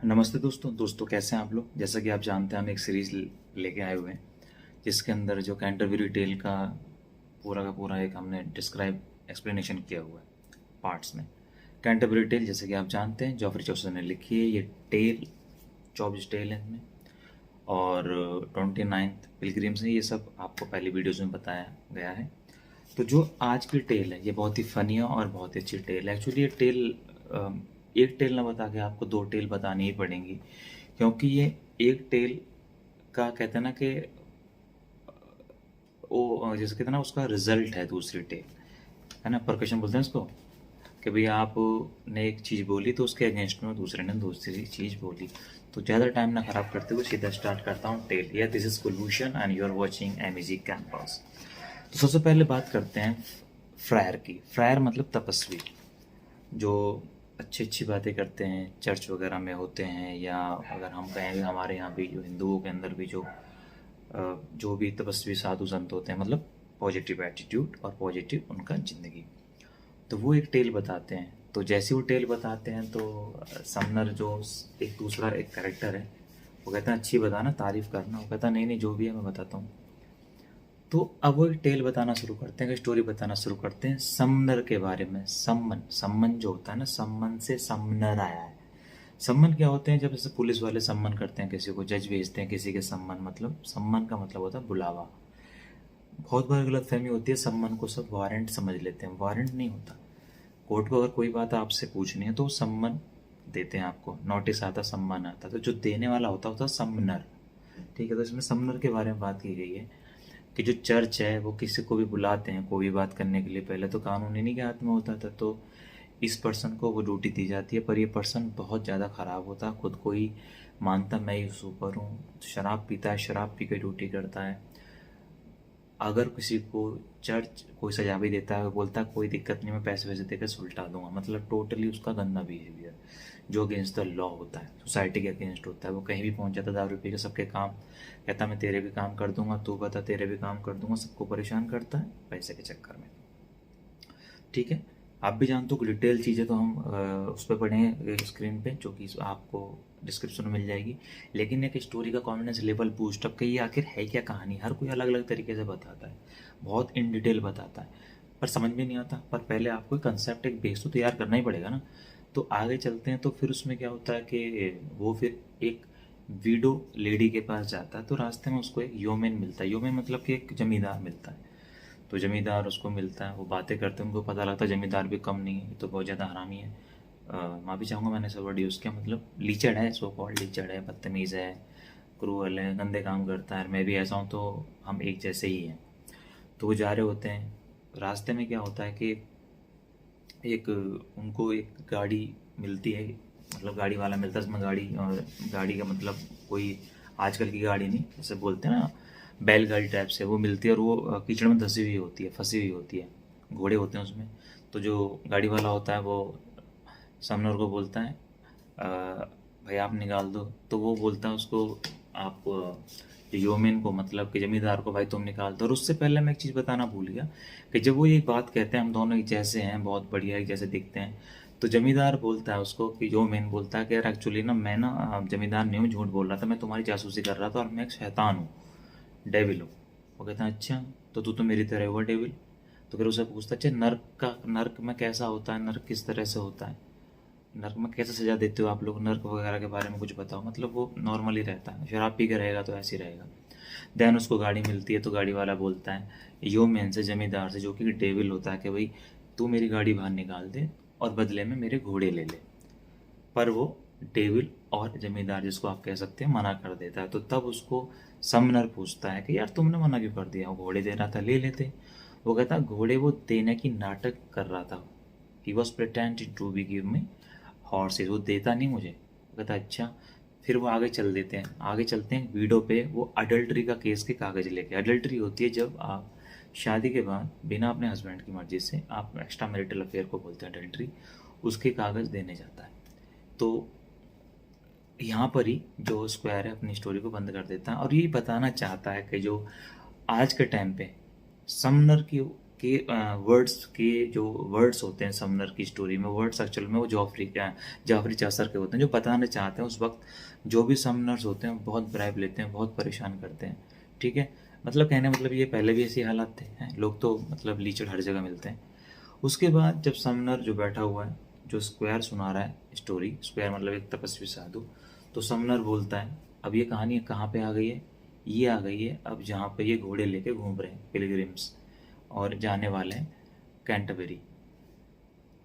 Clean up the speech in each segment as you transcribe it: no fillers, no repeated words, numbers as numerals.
नमस्ते दोस्तों कैसे हैं आप लोग। जैसा कि आप जानते हैं हम एक सीरीज लेके आए हुए हैं जिसके अंदर जो कैंटरबरी टेल का पूरा एक हमने डिस्क्राइब एक्सप्लेनेशन किया हुआ है पार्ट्स में। कैंटरबरी टेल जैसे कि आप जानते हैं जॉफरी चौसर ने लिखी है। ये टेल 24 टेल है इसमें और 29th पिलग्रिम्स है। ये सब आपको पहली वीडियोज़ में बताया गया है। तो जो आज की टेल है ये बहुत ही फनी है और बहुत ही अच्छी टेल है। एक्चुअली ये टेल एक टेल ना बता के आपको दो टेल बतानी ही पड़ेंगी, क्योंकि ये एक टेल का कहते हैं ना कि वो जैसे कहते हैं ना उसका रिजल्ट है दूसरी टेल, है ना। परकशन बोलते हैं इसको कि भाई आपने एक चीज़ बोली तो उसके अगेंस्ट में दूसरे ने दूसरी चीज़ बोली। तो ज़्यादा टाइम ना ख़राब करते हुए सीधा स्टार्ट करता हूँ टेल। या this is Kulbhushan and you are watching MEG campus. तो सबसे पहले बात करते हैं फ्रायर की। फ्रायर मतलब तपस्वी, जो अच्छी अच्छी बातें करते हैं, चर्च वगैरह में होते हैं, या अगर हम कहें भी हमारे यहाँ भी जो हिंदुओं के अंदर भी जो भी तपस्वी साधु संत होते हैं, मतलब पॉजिटिव एटीट्यूड और पॉजिटिव उनका ज़िंदगी। तो वो एक टेल बताते हैं। तो जैसे वो टेल बताते हैं तो समनर जो एक दूसरा एक कैरेक्टर है वो कहता है अच्छी बताना, तारीफ़ करना। वो कहता नहीं नहीं जो भी है मैं बताता हूँ। तो अब वो एक टेल बताना शुरू करते हैं, स्टोरी बताना शुरू करते हैं समनर के बारे में। सम्मन सम्मन जो होता है ना, सम्मन से समनर आया है। सम्मन क्या होते हैं? जब जैसे पुलिस वाले सम्मन करते हैं किसी को, जज भेजते हैं किसी के सम्मन, मतलब सम्मन का मतलब होता है बुलावा। बहुत बार गलतफहमी होती है, सम्मन को सब वारंट समझ लेते हैं। वारंट नहीं होता। कोर्ट को अगर कोई बात आपसे पूछनी है तो सम्मन देते हैं आपको, नोटिस आता, सम्मन आता। तो जो देने वाला होता है सम्मनर। ठीक है, तो इसमें सम्मनर के बारे में बात की गई है कि जो चर्च है वो किसी को भी बुलाते हैं कोई भी बात करने के लिए, पहले तो कानून इन्हीं के हाथ में होता था। तो इस पर्सन को वो ड्यूटी दी जाती है, पर ये पर्सन बहुत ज़्यादा ख़राब होता, खुद को ही मानता मैं ही सुपर हूँ, शराब पीता है, शराब पी के ड्यूटी करता है। अगर किसी को चर्च कोई सजा भी देता है, वो बोलता है कोई दिक्कत नहीं, मैं पैसे वैसे देकर सुलटा दूंगा। मतलब टोटली उसका गंदा बिहेवियर जो अगेंस्ट द लॉ होता है, सोसाइटी के अगेंस्ट होता है। वो कहीं भी पहुंच जाता है दारू पी के सबके काम, कहता मैं तेरे भी काम कर दूंगा, तू बता तेरे भी काम कर दूंगा। सबको परेशान करता है पैसे के चक्कर में। ठीक है, आप भी जानते हो कि डिटेल चीज़ें तो हम उस पर पढ़ेंगे स्क्रीन पे, जो कि आपको डिस्क्रिप्शन में मिल जाएगी। लेकिन एक स्टोरी का कॉन्फिडेंस लेवल बूस्ट अप, कि ये आखिर है क्या कहानी, हर कोई अलग अलग तरीके से बताता है, बहुत इन डिटेल बताता है, पर समझ में नहीं आता। पर पहले आपको कंसेप्ट, एक बेस तो तैयार करना ही पड़ेगा ना। तो आगे चलते हैं। तो फिर उसमें क्या होता है कि वो फिर एक वीडो लेडी के पास जाता है। तो रास्ते में उसको एक योमेन मिलता है। योमेन मतलब कि एक जमींदार मिलता है। तो जमींदार उसको मिलता है, वो बातें करते हैं, उनको पता लगता है जमींदार भी कम नहीं है, ये तो बहुत ज़्यादा हरामी है। माफ़ी चाहूँगा मैंने सब वर्ड यूज़ किया, मतलब लीचड़ है, सो कॉल्ड लीचड़ है, बदतमीज़ है, क्रूअल है, गंदे काम करता है। मैं भी ऐसा हूँ, तो हम एक जैसे ही हैं। तो वो जा रहे होते हैं। रास्ते में क्या होता है कि एक उनको एक गाड़ी मिलती है, मतलब गाड़ी वाला मिलता है। इसमें गाड़ी, और गाड़ी का मतलब कोई आजकल की गाड़ी नहीं, जैसे बोलते हैं ना बैलगाड़ी टाइप से, वो मिलती है। और वो कीचड़ में धसी हुई होती है, फंसी हुई होती है, घोड़े होते हैं उसमें। तो जो गाड़ी वाला होता है वो सामने को बोलता है "अ, भाई आप निकाल दो"। तो वो बोलता है उसको, आप जो योमेन को, मतलब कि जमींदार को, भाई तुम निकाल दो। और उससे पहले मैं एक चीज़ बताना भूल गया कि जब वो ये बात कहते हैं हम दोनों एक जैसे हैं, बहुत बढ़िया एक जैसे दिखते हैं, तो जमींदार बोलता है उसको, कि योमेन बोलता है कि यार एक्चुअली ना मैं ना जमींदार नहीं हूँ, झूठ बोल रहा था, मैं तुम्हारी जासूसी कर रहा था और मैं एक शैतान हूँ, डेविल हूँ। वो कहता है अच्छा, तो मेरी तरह हुआ डेविल। तो फिर उसे पूछता है अच्छा नर्क में कैसा होता है, नर्क किस तरह से होता है, नर्क में कैसे सजा देते हो आप लोग, नर्क वगैरह के बारे में कुछ बताओ। मतलब वो नॉर्मली रहता है, शराब पी के रहेगा तो ऐसे ही रहेगा। देन उसको गाड़ी मिलती है। तो गाड़ी वाला बोलता है योमेन से, जमींदार से, जो कि डेविल होता है, कि भाई तू मेरी गाड़ी बाहर निकाल दे और बदले में मेरे घोड़े ले ले। पर वो डेविल और जमींदार, जिसको आप कह सकते हैं, मना कर देता है। तो तब उसको समनर पूछता है कि यार तुमने मना क्यों कर दिया, वो घोड़े दे रहा था, ले लेते। वो कहता घोड़े वो देने की नाटक कर रहा था, he was pretending to be give me horses, वो देता नहीं मुझे। वो कहता अच्छा। फिर वो आगे चल देते हैं, आगे चलते हैं वीडियो पे। वो अडल्ट्री का केस के कागज लेके, अडल्ट्री होती है जब आप शादी के बाद बिना अपने हस्बैंड की मर्जी से, आप एक्स्ट्रा मैरिटल अफेयर को बोलते हैं अडल्ट्री, उसके कागज देने जाता है। तो यहाँ पर ही जो स्क्वायर है अपनी स्टोरी को बंद कर देता है और ये बताना चाहता है कि जो आज के टाइम पे समनर की कि वर्ड्स के जो वर्ड्स होते हैं समनर की स्टोरी में, वर्ड्स एक्चुअल में वो जाफरी चासर के होते हैं, जो बताना चाहते हैं उस वक्त जो भी समनर्स होते हैं बहुत ब्राइब लेते हैं, बहुत परेशान करते हैं। ठीक है, मतलब कहने मतलब ये पहले भी ऐसी हालात थे हैं? लोग तो मतलब लीचड़ हर जगह मिलते हैं। उसके बाद जब समनर जो बैठा हुआ है, जो स्क्वायर सुना रहा है स्टोरी, स्क्वायर मतलब एक तपस्वी साधु, तो समनर बोलता है अब ये कहानी कहाँ पे आ गई है, ये आ गई है अब जहाँ पे ये घोड़े लेके घूम रहे हैं पिलग्रिम्स और जाने वाले हैं कैंटरबरी।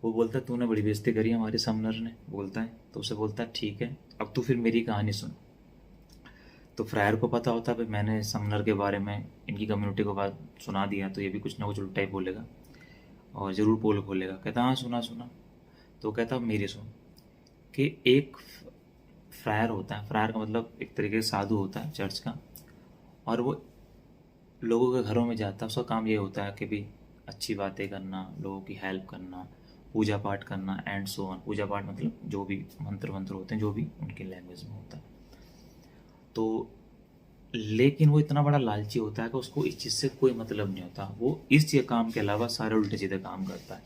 वो बोलता है तूने बड़ी बेइज्जती करी हमारे समनर ने, बोलता है। तो उसे बोलता है ठीक है अब तू फिर मेरी कहानी सुन। तो फ्रायर को पता होता है भाई मैंने समनर के बारे में इनकी कम्युनिटी को बात सुना दिया तो ये भी कुछ ना कुछ उल्टा ही बोलेगा और ज़रूर पोल खोलेगा। कहता हाँ सुना सुना। तो कहता मेरी सुन कि एक फ्रायर होता है, फ्रायर का मतलब एक तरीके से साधु होता है चर्च का, और वो लोगों के घरों में जाता है। उसका काम ये होता है कि भी अच्छी बातें करना, लोगों की हेल्प करना, पूजा पाठ करना एंड सो ऑन। पूजा पाठ मतलब जो भी मंत्र वंत्र होते हैं जो भी उनकी लैंग्वेज में होता है। तो लेकिन वो इतना बड़ा लालची होता है कि उसको इस चीज़ से कोई मतलब नहीं होता। वो इस चीज़ काम के अलावा सारे उल्टे सीधे काम करता है,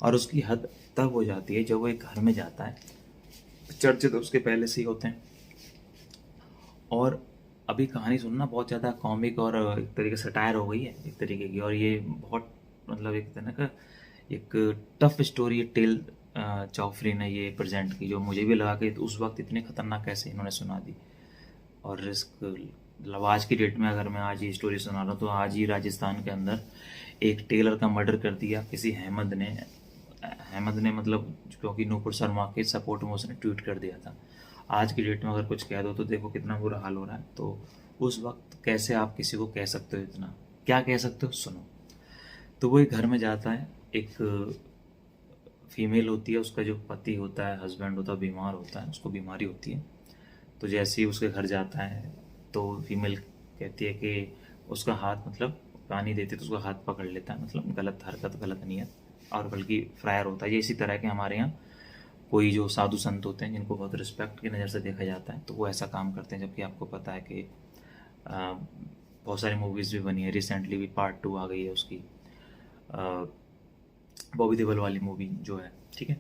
और उसकी हद तब हो जाती है जब वो एक घर में जाता है। चर्च तो उसके पहले से ही होते हैं। और अभी कहानी सुनना बहुत ज़्यादा कॉमिक और एक तरीके से सटायर हो गई है एक तरीके की, और ये बहुत मतलब एक तरह का एक टफ स्टोरी टेल चौफरी ने ये प्रेजेंट की, जो मुझे भी लगा कि उस वक्त इतनी खतरनाक कैसे इन्होंने सुना दी। और रिस्क मतलब आज की डेट में अगर मैं आज ये स्टोरी सुना रहा हूँ तो आज ही राजस्थान के अंदर एक टेलर का मर्डर कर दिया किसी अहमद ने। अहमद ने मतलब क्योंकि नूपुर शर्मा के सपोर्ट में उसने ट्वीट कर दिया था। आज की डेट में अगर कुछ कह दो तो देखो कितना बुरा हाल हो रहा है। तो उस वक्त कैसे आप किसी को कह सकते हो, इतना क्या कह सकते हो सुनो। तो वो एक घर में जाता है, एक फीमेल होती है, उसका जो पति होता है, हस्बैंड होता है, बीमार होता है, उसको बीमारी होती है। तो जैसे ही उसके घर जाता है तो फीमेल कहती है कि उसका हाथ मतलब पानी देती है तो उसका हाथ पकड़ लेता है, मतलब गलत हरकत गलत नियत। और बल्कि फ्रायर होता है, ये इसी तरह के हमारे यहाँ कोई जो साधु संत होते हैं जिनको बहुत रिस्पेक्ट की नज़र से देखा जाता है तो वो ऐसा काम करते हैं। जबकि आपको पता है कि बहुत सारी मूवीज़ भी बनी है, रिसेंटली भी पार्ट 2 आ गई है उसकी, बॉबी देओल वाली मूवी जो है। ठीक है,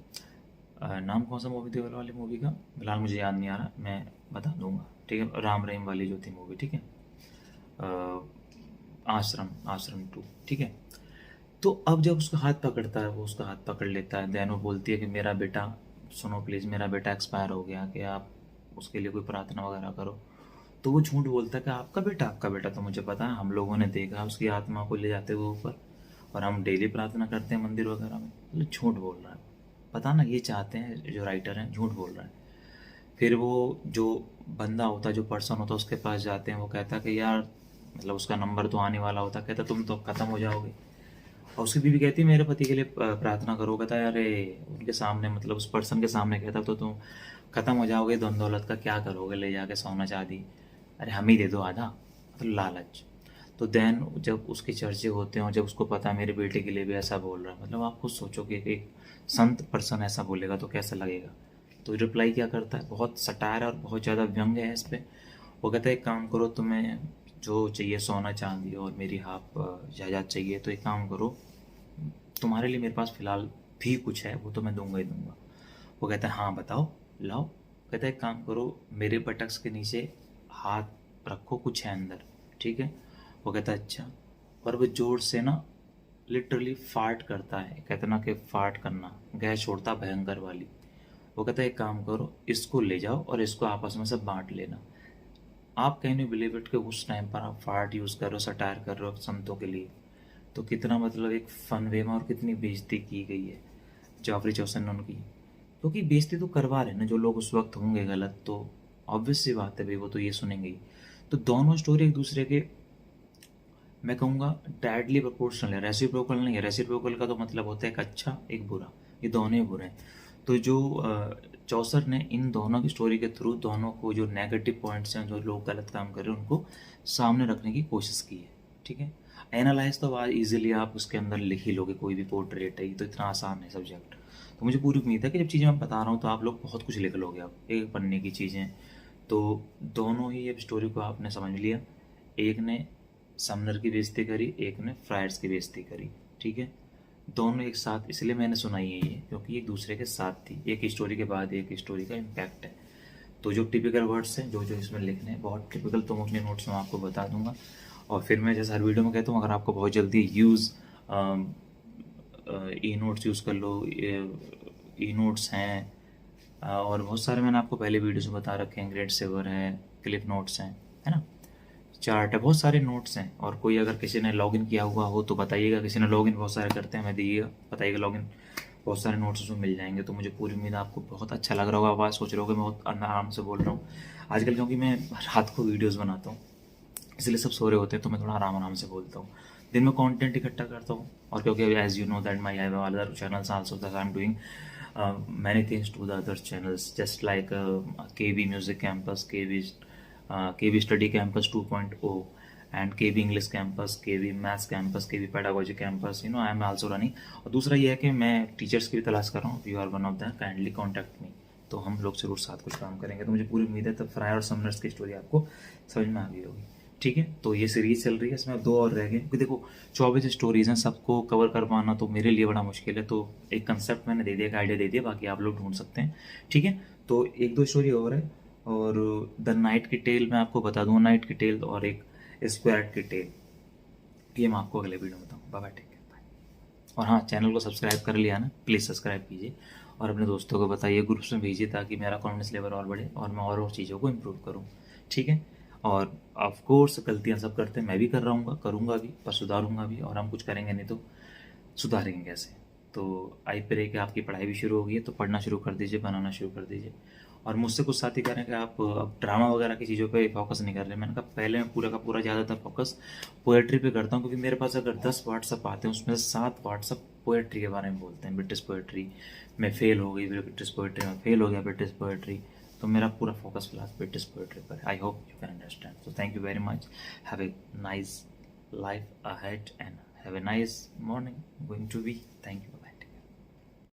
नाम कौन सा मूवी देओल वाली मूवी का फिलहाल मुझे याद नहीं आ रहा, मैं बता दूंगा। ठीक है, राम रहीम वाली जो थी मूवी। ठीक है, आश्रम आश्रम 2। ठीक है, तो अब जब उसका हाथ पकड़ता है, वो उसका हाथ पकड़ लेता है, देन वो बोलती है कि मेरा बेटा सुनो प्लीज़, मेरा बेटा एक्सपायर हो गया, कि आप उसके लिए कोई प्रार्थना वगैरह करो। तो वो झूठ बोलता है कि आपका बेटा तो मुझे पता है, हम लोगों ने देखा उसकी आत्मा को ले जाते हुए ऊपर, और हम डेली प्रार्थना करते हैं मंदिर वगैरह में। मतलब झूठ बोल रहा है, पता ना ये चाहते हैं जो राइटर हैं, झूठ बोल रहा है। फिर वो जो बंदा होता है, जो पर्सन होता है, उसके पास जाते हैं। वो कहता है कि यार मतलब उसका नंबर तो आने वाला होता, कहता तुम तो ख़त्म हो जाओगे। और उसकी बीवी कहती है मेरे पति के लिए प्रार्थना करो। कहता है अरे उनके सामने मतलब उस पर्सन के सामने कहता तो तुम ख़त्म हो जाओगे, धन दौलत का क्या करोगे, ले जाके सोना चांदी, अरे हम ही दे दो आधा, मतलब लालच। तो देन जब उसके चर्चे होते हैं और जब उसको पता है मेरे बेटे के लिए भी ऐसा बोल रहा है, मतलब आप खुद सोचो कि एक संत पर्सन ऐसा बोलेगा तो कैसा लगेगा। तो रिप्लाई क्या करता है, बहुत सटायर और बहुत ज़्यादा व्यंग्य है इस पर। वो कहता है एक काम करो, तुम्हें जो चाहिए सोना चांदी और मेरी हाफ जायदाद चाहिए, तो एक काम करो, तुम्हारे लिए मेरे पास फ़िलहाल भी कुछ है, वो तो मैं दूंगा ही दूंगा। वो कहता है हाँ बताओ लाओ। कहता है एक काम करो, मेरे बटक्स के नीचे हाथ रखो, कुछ है अंदर। ठीक है, वो कहता है अच्छा। और वो जोर से ना लिटरली फार्ट करता है, कहते ना कि फार्ट करना गैस छोड़ता भयंकर वाली। वो कहता है एक काम करो, इसको ले जाओ और इसको आपस में सब बांट लेना। आप कैन यू बिलीव इट कि उस टाइम पर आप फार्ट यूज़ कर रहे हो, सटायर कर रहे हो संतों के लिए, तो कितना मतलब एक फन वे में और कितनी बेइज्जती की गई है जाफरी चौसन ने उनकी। क्योंकि बेइज्जती तो करवा रहे हैं ना जो लोग उस वक्त होंगे गलत, तो ऑब्वियस सी बात है भाई, वो तो ये सुनेंगे ही। तो दोनों स्टोरी एक दूसरे के मैं कहूँगा डायरेक्टली प्रोपोर्शनल है, रेसिप्रोकल नहीं है। रेसिप्रोकल का तो मतलब होता है एक अच्छा एक बुरा, ये दोनों ही बुरे हैं। तो जो चौसर ने इन दोनों की स्टोरी के थ्रू दोनों को जो नेगेटिव पॉइंट्स हैं, जो लोग गलत काम कर रहे हैं, उनको सामने रखने की कोशिश की है। ठीक है, एनालाइज तो आज इजीली आप उसके अंदर लिख ही लोगे, कोई भी पोर्ट्रेट है, ये तो इतना आसान है सब्जेक्ट। तो मुझे पूरी उम्मीद है कि जब चीज़ें मैं बता रहा हूँ तो आप लोग बहुत कुछ लिख लोगे, आप एक पन्ने की चीज़ें। तो दोनों ही अब स्टोरी को आपने समझ लिया, एक ने समनर की बेइज्जती करी, एक ने फ्रायर्स की बेइज्जती करी। ठीक है, दोनों एक साथ इसलिए मैंने सुनाई है ये क्योंकि एक दूसरे के साथ थी, एक स्टोरी के बाद एक स्टोरी का इम्पैक्ट है। तो जो टिपिकल वर्ड्स हैं जो जो इसमें लिखने हैं बहुत टिपिकल, तो मैं अपने नोट्स में आपको बता दूंगा। और फिर मैं जैसे हर वीडियो में कहता हूँ, अगर आपको बहुत जल्दी यूज़ ई नोट्स यूज़ कर लो, ई नोट्स हैं और बहुत सारे मैंने आपको पहले वीडियोस में बता रखे हैं, ग्रेड सेवर है, क्लिप नोट्स हैं, है ना, चार्ट है, बहुत सारे नोट्स हैं। और कोई अगर किसी ने लॉगिन किया हुआ हो तो बताइएगा, किसी ने लॉगिन बहुत सारे करते हैं, मैं दिएगा बताइएगा लॉगिन, बहुत सारे नोट्स उसमें मिल जाएंगे। तो मुझे पूरी उम्मीद है आपको बहुत अच्छा लग रहा होगा। आवाज़ सोच रहे होगे मैं बहुत आराम से बोल रहा हूँ आजकल, क्योंकि मैं रात को वीडियोज़ बनाता हूँ इसलिए सब सो रहे होते हैं, तो मैं थोड़ा आराम आराम से बोलता हूँ। दिन में कंटेंट इकट्ठा करता हूँ, और क्योंकि as you know that my have other channels also that I am doing many things to the other channels, just like KB Music Campus, KB Study Campus 2.0, and KB English Campus, KB Maths Campus, KB Pedagogy Campus, you know I am also running। और दूसरा ये है कि मैं teachers की भी तलाश कर रहा हूँ, you are one of the kindly contact me, तो हम लोग जरूर साथ कुछ काम करेंगे। तो मुझे पूरी उम्मीद है तब फ्राई और समनर्स की स्टोरी आपको समझ में आ गई होगी। ठीक है, तो ये सीरीज चल रही है, इसमें 2 और रह गए, क्योंकि देखो 24 स्टोरीज हैं, सबको कवर कर पाना तो मेरे लिए बड़ा मुश्किल है। तो एक कंसेप्ट मैंने दे दिया, एक आइडिया दे दिया, बाकी आप लोग ढूंढ सकते हैं। ठीक है, तो 1-2 स्टोरी और है, और द नाइट की टेल मैं आपको बता दूँ, नाइट की टेल, और एक स्क्वायर्ड की टेल, ये मैं आपको अगले वीडियो में बताऊँ। Bye bye, take care, bye. और हाँ, चैनल को सब्सक्राइब कर लिया ना, प्लीज़ सब्सक्राइब कीजिए और अपने दोस्तों को बताइए, ग्रुप्स में भेजिए, ताकि मेरा कॉन्फिडेंस लेवल और बढ़े और मैं और चीज़ों को इम्प्रूव करूँ। ठीक है, और ऑफ कोर्स गलतियाँ सब करते हैं, मैं भी कर रहा हूँ, करूँगा भी, पर सुधारूंगा भी, और हम कुछ करेंगे नहीं तो सुधारेंगे कैसे। तो आई प्रे कि आपकी पढ़ाई भी शुरू हो गई है, तो पढ़ना शुरू कर दीजिए, बनाना शुरू कर दीजिए। और मुझसे कुछ साथी कह रहे हैं कि आप अब ड्रामा वगैरह की चीज़ों पे फोकस नहीं कर रहे। मैंने कहा पहले मैं पूरा का पूरा ज़्यादातर फोकस पोएट्री पे करता हूँ, क्योंकि मेरे पास अगर 10 व्हाट्सअप आते हैं उसमें से 7 व्हाट्सअप पोएट्री के बारे में बोलते हैं। ब्रिटिश पोएट्री में फेल हो गई, ब्रिटिश पोएट्री में फेल हो गया, ब्रिटिश पोएट्री, तो मेरा पूरा फोकस फिलहाल ब्रिटिश पोएट्री पर। I hope you can understand. So thank you very much, have a nice life ahead and have a nice morning going to be. Thank you.